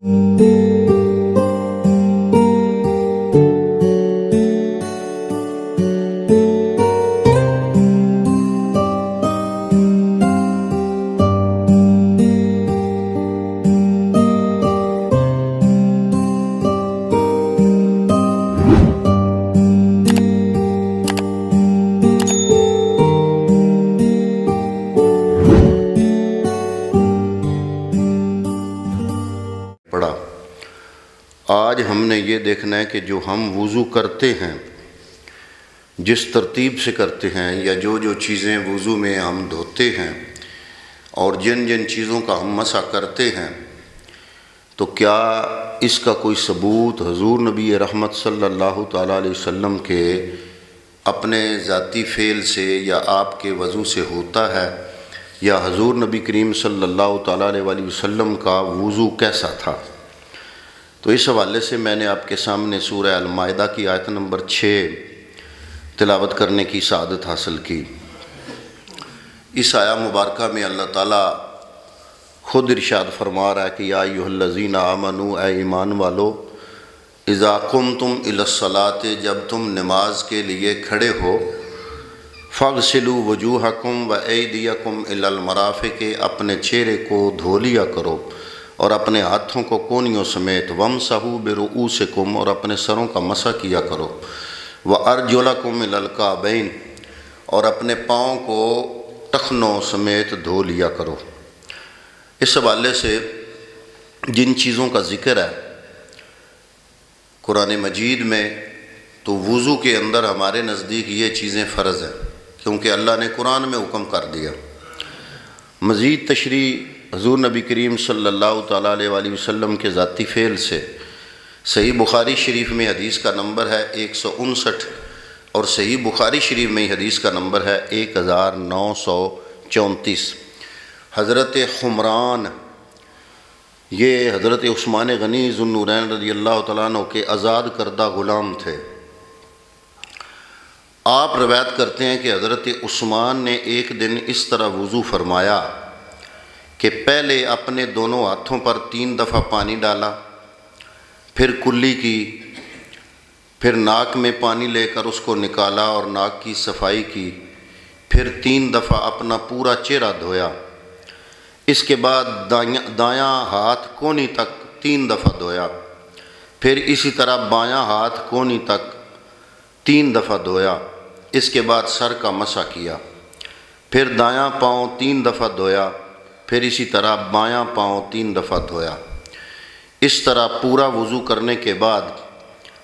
آج ہم نے یہ دیکھنا ہے کہ جو ہم وضو کرتے ہیں، جس ترتیب سے کرتے ہیں، یا جو چیزیں وضو میں ہم دھوتے ہیں اور جن چیزوں کا ہم مسح کرتے ہیں، تو کیا اس کا کوئی ثبوت حضور نبی رحمت صلی اللہ تعالیٰ علیہ وسلم کے اپنے ذاتی فعل سے یا آپ کے وضو سے ہوتا ہے، یا حضور نبی کریم صلی اللہ تعالیٰ علیہ وسلم کا وضو کیسا تھا؟ تو اس حوالے سے میں نے آپ کے سامنے سورہ المائدہ کی آیت نمبر 6 تلاوت کرنے کی سعادت حاصل کی۔ اس آیہ مبارکہ میں اللہ تعالیٰ خود ارشاد فرما رہا ہے کہ یا ایھا الذین آمنوا، اے ایمان والو، اذا قمتم الی الصلاۃ، جب تم نماز کے لیے کھڑے ہو، فاغسلوا وجوہکم وایدیکم الی المرافق، اپنے چہرے کو دھو لیا کرو اور اپنے ہاتھوں کو کونیوں سمیت، وامسحوا برؤوسکم، اور اپنے سروں کا مسح کیا کرو، وارجلکم الی الکعبین، اور اپنے پاؤں کو ٹخنوں سمیت دھو لیا کرو۔ اس حوالے سے جن چیزوں کا ذکر ہے قرآن مجید میں، تو وضو کے اندر ہمارے نزدیک یہ چیزیں فرض ہیں، کیونکہ اللہ نے قرآن میں حکم کر دیا۔ مزید تشریح حضور نبی کریم صلی اللہ تعالیٰ علیہ وسلم کے ذاتی فعل سے صحیح بخاری شریف میں حدیث کا نمبر ہے 159، اور صحیح بخاری شریف میں حدیث کا نمبر ہے 1934۔ حضرت حمران، یہ حضرت عثمان غنی ذو النورین رضی اللہ تعالیٰ عنہ کے آزاد کردہ غلام تھے۔ آپ روایت کرتے ہیں کہ حضرت عثمان نے ایک دن اس طرح وضو فرمایا کہ پہلے اپنے دونوں ہاتھوں پر 3 دفعہ پانی ڈالا، پھر کلی کی، پھر ناک میں پانی لے کر اس کو نکالا اور ناک کی صفائی کی، پھر 3 دفعہ اپنا پورا چہرہ دھویا، اس کے بعد دایاں ہاتھ کونی تک 3 دفعہ دھویا، پھر اسی طرح بایاں ہاتھ کونی تک 3 دفعہ دھویا، اس کے بعد سر کا مسح کیا، پھر دایاں پاؤں 3 دفعہ دھویا، پھر اسی طرح بایاں پاؤں 3 دفعہ دھویا۔ اس طرح پورا وضو کرنے کے بعد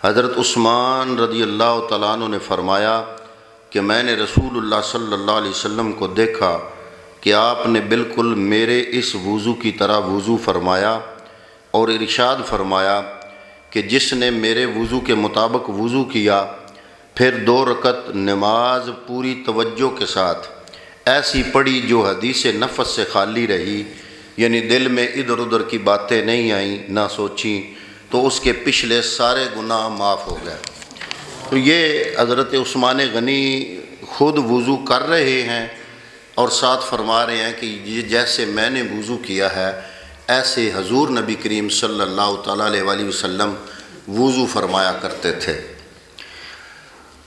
حضرت عثمان رضی اللہ تعالیٰ عنہ نے فرمایا کہ میں نے رسول اللہ صلی اللہ علیہ وسلم کو دیکھا کہ آپ نے بالکل میرے اس وضو کی طرح وضو فرمایا، اور ارشاد فرمایا کہ جس نے میرے وضو کے مطابق وضو کیا، پھر 2 رکعت نماز پوری توجہ کے ساتھ ایسی پڑھی جو حدیث نفس سے خالی رہی، یعنی دل میں ادھر ادھر کی باتیں نہیں آئیں، نہ سوچیں، تو اس کے پچھلے سارے گناہ معاف ہو گئے۔ تو یہ حضرت عثمان غنی خود وضو کر رہے ہیں اور ساتھ فرما رہے ہیں کہ یہ جیسے میں نے وضو کیا ہے، ایسے حضور نبی کریم صلی اللہ تعالیٰ علیہ وسلم وضو فرمایا کرتے تھے۔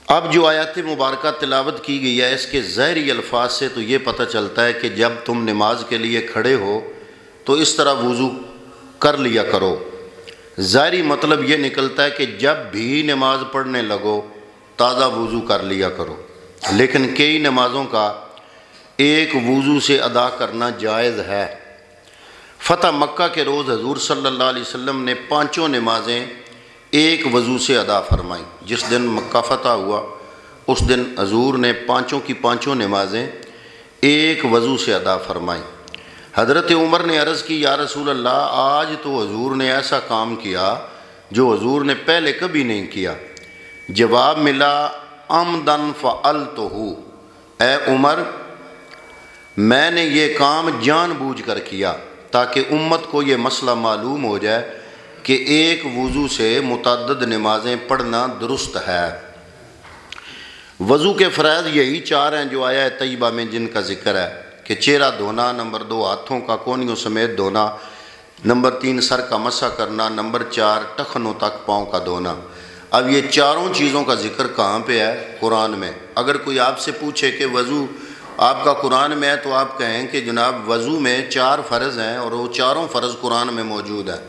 اب جو آیات مبارکہ تلاوت کی گئی ہے، اس کے ظاہری الفاظ سے تو یہ پتہ چلتا ہے کہ جب تم نماز کے لیے کھڑے ہو تو اس طرح وضو کر لیا کرو۔ ظاہری مطلب یہ نکلتا ہے کہ جب بھی نماز پڑھنے لگو تازہ وضو کر لیا کرو، لیکن کئی نمازوں کا ایک وضو سے ادا کرنا جائز ہے۔ فتح مکہ کے روز حضور صلی اللہ علیہ وسلم نے 5 نمازیں ایک وضو سے ادا فرمائیں۔ جس دن مکہ فتح ہوا اس دن حضور نے 5 کی 5 نمازیں ایک وضو سے ادا فرمائیں۔ حضرت عمر نے عرض کی، یا رسول اللہ، آج تو حضور نے ایسا کام کیا جو حضور نے پہلے کبھی نہیں کیا۔ جواب ملا، عمدن فعلتہ، اے عمر، میں نے یہ کام جان بوجھ کر کیا تاکہ امت کو یہ مسئلہ معلوم ہو جائے کہ ایک وضو سے متعدد نمازیں پڑھنا درست ہے۔ وضو کے فرائض یہی 4 ہیں جو آیا ہے طیبہ میں جن کا ذکر ہے کہ چہرہ دھونا، نمبر 2 ہاتھوں کا کونیوں سمیت دھونا، نمبر 3 سر کا مسح کرنا، نمبر 4 ٹخنوں تک پاؤں کا دھونا۔ اب یہ چاروں چیزوں کا ذکر کہاں پہ ہے؟ قرآن میں۔ اگر کوئی آپ سے پوچھے کہ وضو آپ کا قرآن میں ہے تو آپ کہیں کہ جناب وضو میں 4 فرض ہیں اور وہ چاروں فرض قرآن میں موجود ہیں۔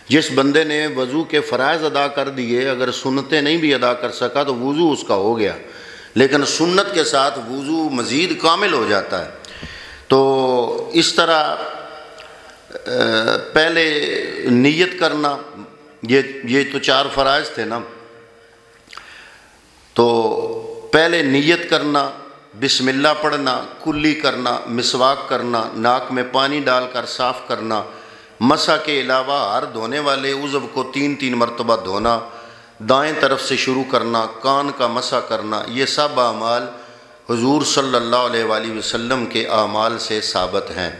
جس بندے نے وضو کے فرائض ادا کر دیے، اگر سنتیں نہیں بھی ادا کر سکا تو وضو اس کا ہو گیا، لیکن سنت کے ساتھ وضو مزید کامل ہو جاتا ہے۔ تو اس طرح پہلے نیت کرنا، یہ تو 4 فرائض تھے نا، تو پہلے نیت کرنا، بسم اللہ پڑھنا، کلی کرنا، مسواک کرنا، ناک میں پانی ڈال کر صاف کرنا، مسح کے علاوہ ہر دھونے والے عضو کو 3 مرتبہ دھونا، دائیں طرف سے شروع کرنا، کان کا مسح کرنا، یہ سب اعمال حضور صلی اللہ علیہ وآلہ وسلم کے اعمال سے ثابت ہیں۔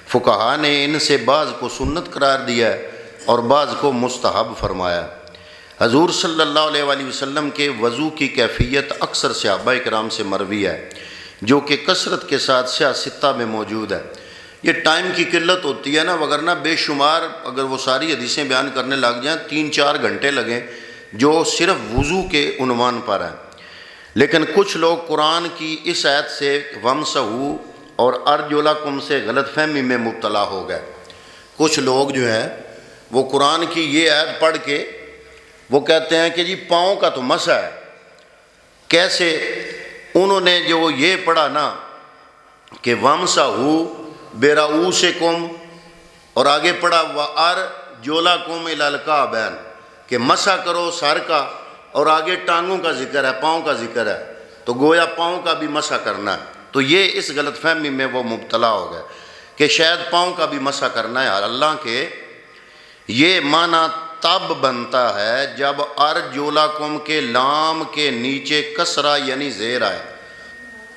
فقہا نے ان سے بعض کو سنت قرار دیا ہے اور بعض کو مستحب فرمایا۔ حضور صلی اللہ علیہ وآلہ وسلم کے وضو کی کیفیت اکثر صحابہ کرام سے مروی ہے، جو کہ کثرت کے ساتھ سیاہ ستہ میں موجود ہے۔ یہ ٹائم کی قلت ہوتی ہے نا، وگرنہ بے شمار اگر وہ ساری حدیثیں بیان کرنے لگ جائیں 3-4 گھنٹے لگیں جو صرف وضو کے عنوان پر ہیں۔ لیکن کچھ لوگ قرآن کی اس آیت سے وَامْسَحُوا اور أَرْجُلَكُمْ سے غلط فہمی میں مبتلا ہو گئے۔ کچھ لوگ جو ہیں وہ قرآن کی یہ آیت پڑھ کے وہ کہتے ہیں کہ جی پاؤں کا تو مسح ہے۔ کیسے؟ انہوں نے جو یہ پڑھا نا کہ وَامْسَحُوا بِرُؤُوسِكُمْ اور آگے پڑھا وَأَرْجُلَكُمْ إِلَى الْكَعْبَيْنِ کہ مسح کرو سر کا، اور آگے ٹانگوں کا ذکر ہے، پاؤں کا ذکر ہے، تو گویا پاؤں کا بھی مسح کرنا ہے۔ تو یہ اس غلط فہمی میں وہ مبتلا ہو گئے کہ شاید پاؤں کا بھی مسح کرنا ہے۔ اللہ کے یہ معنی تب بنتا ہے جب ارجلکم کے لام کے نیچے کسرہ یعنی زیر آئے،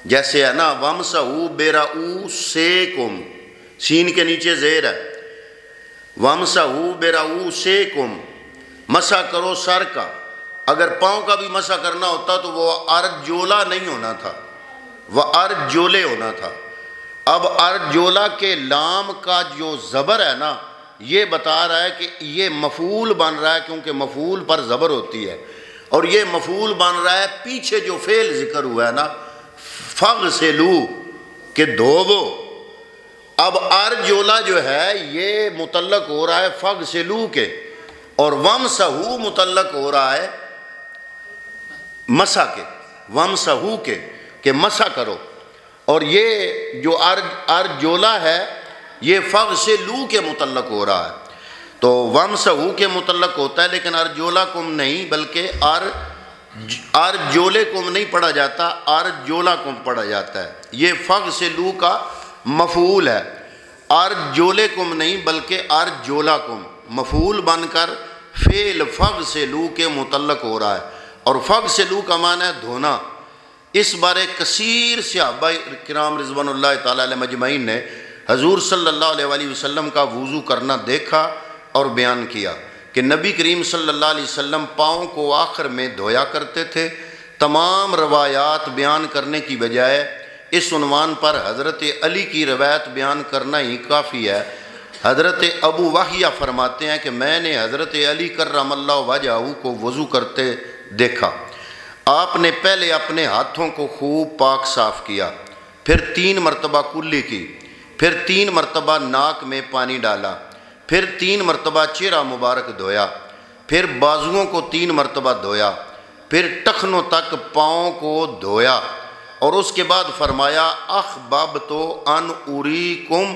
جیسے ہے نا وَامْسَحُوا بِرُؤُوسِكُمْ، سین کے نیچے زیر ہے، وَامْسَحُوا بِرُؤُوسِكُمْ مسح کرو سر کا۔ اگر پاؤں کا بھی مسح کرنا ہوتا تو وہ ارجولا نہیں ہونا تھا، وہ ارجولے ہونا تھا۔ اب ارجولا کے لام کا جو زبر ہے نا، یہ بتا رہا ہے کہ یہ مفعول بن رہا ہے، کیونکہ مفعول پر زبر ہوتی ہے، اور یہ مفعول بن رہا ہے پیچھے جو فعل ذکر ہوا ہے نا فغسلوا کہ دھوو۔ اب ارجولا جو ہے یہ متعلق ہو رہا ہے فغسلوا کے، اور وَامْسَحُوا متعلق ہو رہا ہے مسح کے، وَامْسَحُوا کے کہ مسح کرو، اور یہ جو ارجولا ہے یہ فغسلوا کے متعلق ہو رہا ہے۔ تو وَامْسَحُوا کے متعلق ہوتا ہے، لیکن ارجولکم نہیں، بلکہ ارجولکم نہیں پڑھا جاتا، ارجولکم پڑھا جاتا ہے۔ یہ فغسلوا کا مفعول ہے، ارجولکم نہیں بلکہ ارجولکم مفعول بن کر فعل فغسلوا کے متعلق ہو رہا ہے، اور فغسلوا کا معنی ہے دھونا۔ اس بارے کثیر صحابہ کرام رضوان اللہ تعالی علیہ مجمعین نے حضور صلی اللہ علیہ وآلہ وسلم کا وضو کرنا دیکھا اور بیان کیا کہ نبی کریم صلی اللہ علیہ وسلم پاؤں کو آخر میں دھویا کرتے تھے۔ تمام روایات بیان کرنے کی بجائے اس عنوان پر حضرت علی کی روایت بیان کرنا ہی کافی ہے۔ حضرت ابو واہیہ فرماتے ہیں کہ میں نے حضرت علی کرم اللہ وجہہ کو وضو کرتے دیکھا۔ آپ نے پہلے اپنے ہاتھوں کو خوب پاک صاف کیا، پھر 3 مرتبہ کلی کی، پھر 3 مرتبہ ناک میں پانی ڈالا، پھر 3 مرتبہ چہرہ مبارک دھویا، پھر بازوؤں کو 3 مرتبہ دھویا، پھر ٹخنوں تک پاؤں کو دھویا، اور اس کے بعد فرمایا اخببت ان اریکم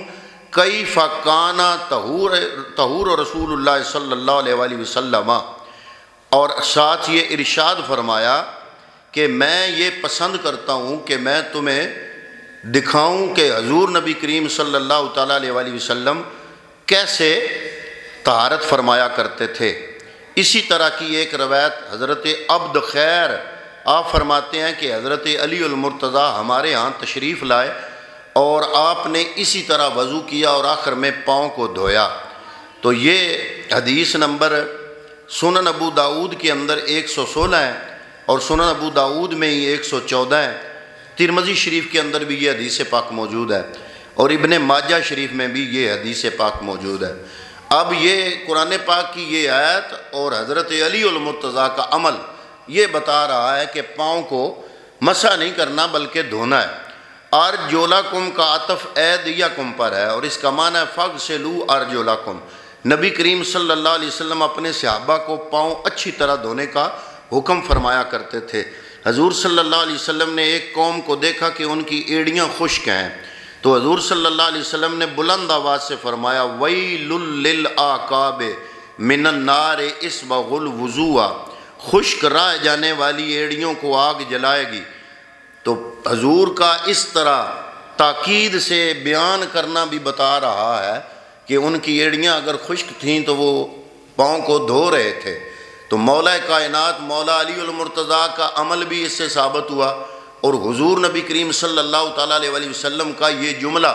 کیف کان طہور رسول اللہ صلی اللہ علیہ وآلہ وسلم، اور ساتھ یہ ارشاد فرمایا کہ میں یہ پسند کرتا ہوں کہ میں تمہیں دکھاؤں کہ حضور نبی کریم صلی اللہ تعالیٰ علیہ وآلہ وسلم کیسے طہارت فرمایا کرتے تھے۔ اسی طرح کی ایک روایت حضرت عبد خیر آپ فرماتے ہیں کہ حضرت علی المرتضیٰ ہمارے ہاں تشریف لائے اور آپ نے اسی طرح وضو کیا اور آخر میں پاؤں کو دھویا۔ تو یہ حدیث نمبر سنن ابو داود کے اندر 116 ہے، اور سنن ابو داود میں ہی 114 ہے۔ ترمذی شریف کے اندر بھی یہ حدیث پاک موجود ہے، اور ابن ماجہ شریف میں بھی یہ حدیث پاک موجود ہے۔ اب یہ قرآن پاک کی یہ آیت اور حضرت علی المرتضیٰ کا عمل یہ بتا رہا ہے کہ پاؤں کو مسح نہیں کرنا بلکہ دھونا ہے۔ ارجلکم کا عطف ایدیکم پر ہے اور اس کا معنی ہے فغسلوا ارجلکم۔ نبی کریم صلی اللہ علیہ وسلم اپنے صحابہ کو پاؤں اچھی طرح دھونے کا حکم فرمایا کرتے تھے۔ حضور صلی اللہ علیہ وسلم نے ایک قوم کو دیکھا کہ ان کی ایڑیاں خشک ہیں، تو حضور صلی اللہ علیہ وسلم نے بلند آواز سے فرمایا ویل للعقاب من النار اسبغوا الوضوء، خشک رہ جانے والی ایڑیوں کو آگ جلائے گی۔ تو حضور کا اس طرح تاکید سے بیان کرنا بھی بتا رہا ہے کہ ان کی ایڑیاں اگر خشک تھیں تو وہ پاؤں کو دھو رہے تھے۔ تو مولا کائنات مولا علی المرتضیٰ کا عمل بھی اس سے ثابت ہوا، اور حضور نبی کریم صلی اللہ تعالیٰ علیہ وسلم کا یہ جملہ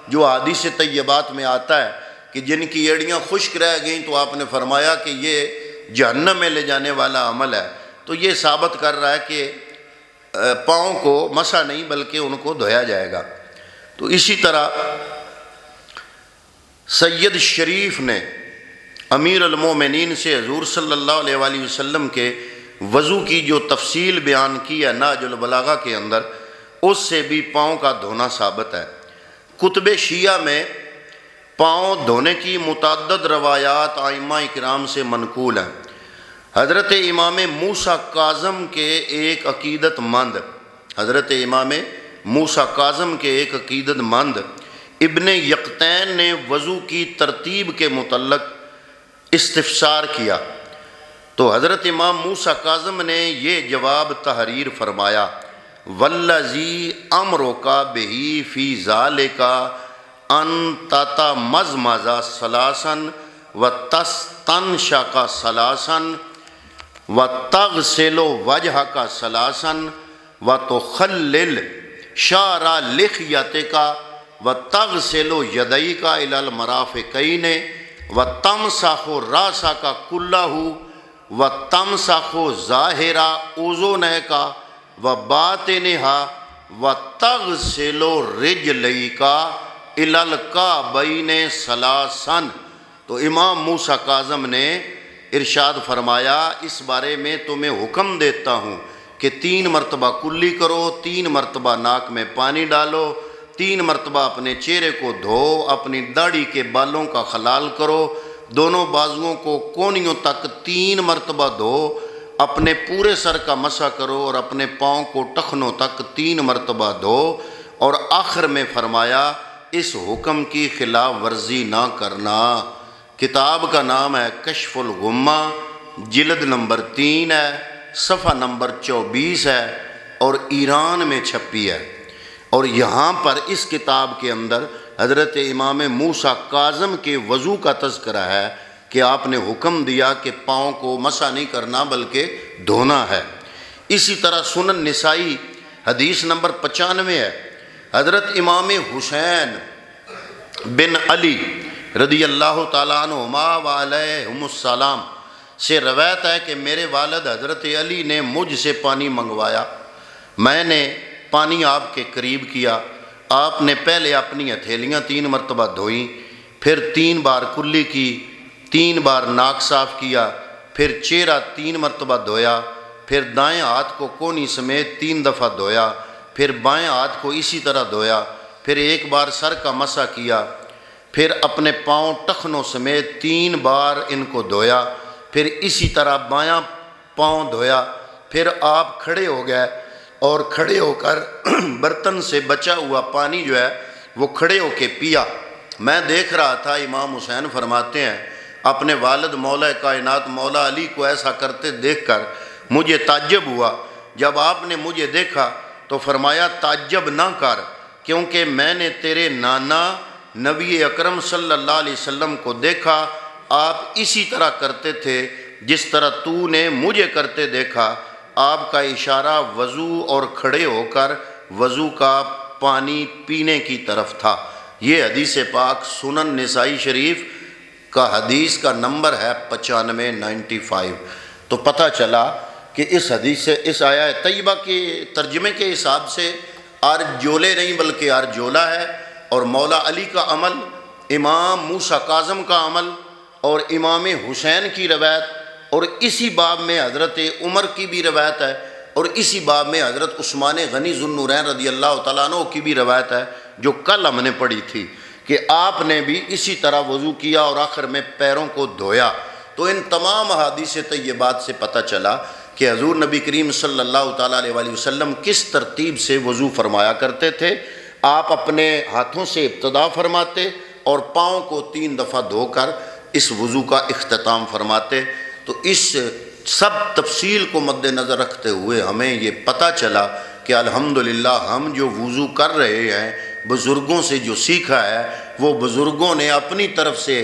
جو احادیث طیبات میں آتا ہے کہ جن کی ایڑیاں خشک رہ گئیں تو آپ نے فرمایا کہ یہ جہنم میں لے جانے والا عمل ہے، تو یہ ثابت کر رہا ہے کہ پاؤں کو مسح نہیں بلکہ ان کو دھویا جائے گا۔ تو اسی طرح سید شریف نے امیر المومنین سے حضور صلی اللہ علیہ وآلہ وسلم کے وضو کی جو تفصیل بیان کی ہے نہج البلاغہ کے اندر، اس سے بھی پاؤں کا دھونا ثابت ہے۔ کتب شیعہ میں پاؤں دھونے کی متعدد روایات ائمہ اکرام سے منقول ہیں۔ حضرت امام موسیٰ کاظم کے ایک عقیدت مند ابن یقطین نے وضو کی ترتیب کے متعلق استفسار کیا، تو حضرت امام موسیٰ کاظم نے یہ جواب تحریر فرمایا والذی امرک بہ فی ذالک ان تتمضمض ثلاثا وتستنشق ثلاثا وتغسل وجهک ثلاثا وتخلل شعر لحیتک وتغسل یدیک الی المرافقین وتمسح راسک کلہ وتمسح ظاہر اذنیک وباطنها وتغسل رجلیک الی الکعبین ثلاثا۔ تو امام موسیٰ کاظم نے ارشاد فرمایا اس بارے میں تمہیں حکم دیتا ہوں کہ 3 مرتبہ کلی کرو، 3 مرتبہ ناک میں پانی ڈالو، 3 مرتبہ اپنے چہرے کو دھو، اپنی داڑھی کے بالوں کا خلال کرو، دونوں بازوؤں کو کونیوں تک 3 مرتبہ دھو، اپنے پورے سر کا مسح کرو اور اپنے پاؤں کو ٹخنوں تک 3 مرتبہ دھو، اور آخر میں فرمایا اس حکم کی خلاف ورزی نہ کرنا۔ کتاب کا نام ہے کشف الغمہ، جلد نمبر 3 ہے، صفحہ نمبر 24 ہے اور ایران میں چھپی ہے۔ اور یہاں پر اس کتاب کے اندر حضرت امام موسیٰ کاظم کے وضو کا تذکرہ ہے کہ آپ نے حکم دیا کہ پاؤں کو مسح نہیں کرنا بلکہ دھونا ہے۔ اسی طرح سنن نسائی حدیث نمبر 95 ہے، حضرت امام حسین بن علی رضی اللہ تعالیٰ عنہما وعلیہم السلام سے روایت ہے کہ میرے والد حضرت علی نے مجھ سے پانی منگوایا، میں نے پانی آپ کے قریب کیا، آپ نے پہلے اپنی ہتھیلیاں 3 مرتبہ دھوئیں، پھر 3 بار کلی کی، 3 بار ناک صاف کیا، پھر چہرہ 3 مرتبہ دھویا، پھر دائیں ہاتھ کو کونی سمیت 3 دفعہ دھویا، پھر بائیں ہاتھ کو اسی طرح دھویا، پھر 1 بار سر کا مسح کیا، پھر اپنے پاؤں ٹخنوں سمیت 3 بار ان کو دھویا، پھر اسی طرح بایاں پاؤں دھویا، پھر آپ کھڑے ہو گئے اور کھڑے ہو کر برتن سے بچا ہوا پانی جو ہے وہ کھڑے ہو کے پیا۔ میں دیکھ رہا تھا، امام حسین فرماتے ہیں اپنے والد مولا کائنات مولا علی کو ایسا کرتے دیکھ کر مجھے تعجب ہوا۔ جب آپ نے مجھے دیکھا تو فرمایا تعجب نہ کر، کیونکہ میں نے تیرے نانا نبی اکرم صلی اللہ علیہ وسلم کو دیکھا، آپ اسی طرح کرتے تھے جس طرح تو نے مجھے کرتے دیکھا۔ آپ کا اشارہ وضو اور کھڑے ہو کر وضو کا پانی پینے کی طرف تھا۔ یہ حدیث پاک سنن نسائی شریف کا حدیث کا نمبر ہے 9595۔ تو پتہ چلا کہ اس حدیث سے اس آیہ طیبہ کے ترجمے کے حساب سے ارجولے نہیں بلکہ ارجولا ہے، اور مولا علی کا عمل، امام موسیٰ کاظم کا عمل اور امام حسین کی روایت، اور اسی باب میں حضرت عمر کی بھی روایت ہے، اور اسی باب میں حضرت عثمان غنی ذو النورین رضی اللہ تعالیٰ عنہ کی بھی روایت ہے، جو کل ہم نے پڑھی تھی کہ آپ نے بھی اسی طرح وضو کیا اور آخر میں پیروں کو دھویا۔ تو ان تمام احادیث طیبات سے پتہ چلا کہ حضور نبی کریم صلی اللہ تعالیٰ علیہ وسلم کس ترتیب سے وضو فرمایا کرتے تھے۔ آپ اپنے ہاتھوں سے ابتدا فرماتے اور پاؤں کو 3 دفعہ دھو کر اس وضو کا اختتام فرماتے۔ تو اس سب تفصیل کو مد نظر رکھتے ہوئے ہمیں یہ پتہ چلا کہ الحمدللہ ہم جو وضو کر رہے ہیں بزرگوں سے جو سیکھا ہے، وہ بزرگوں نے اپنی طرف سے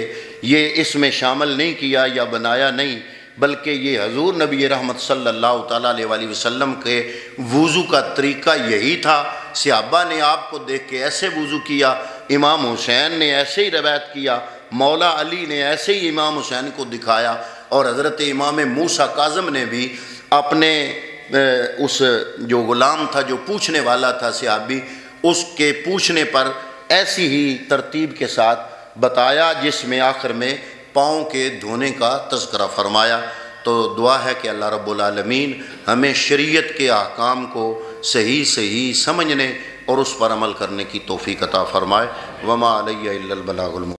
یہ اس میں شامل نہیں کیا یا بنایا نہیں، بلکہ یہ حضور نبی رحمت صلی اللہ تعالیٰ علیہ وسلم کے وضو کا طریقہ یہی تھا۔ صحابہ نے آپ کو دیکھ کے ایسے وضو کیا، امام حسین نے ایسے ہی روایت کیا، مولا علی نے ایسے ہی امام حسین کو دکھایا، اور حضرت امام موسیٰ کاظم نے بھی اپنے اس جو غلام تھا، جو پوچھنے والا تھا صحابی، اس کے پوچھنے پر ایسی ہی ترتیب کے ساتھ بتایا، جس میں آخر میں پاؤں کے دھونے کا تذکرہ فرمایا۔ تو دعا ہے کہ اللہ رب العالمین ہمیں شریعت کے احکام کو صحیح سمجھنے اور اس پر عمل کرنے کی توفیق عطا فرمائے۔ وما علیہ الا البلاغ المبین۔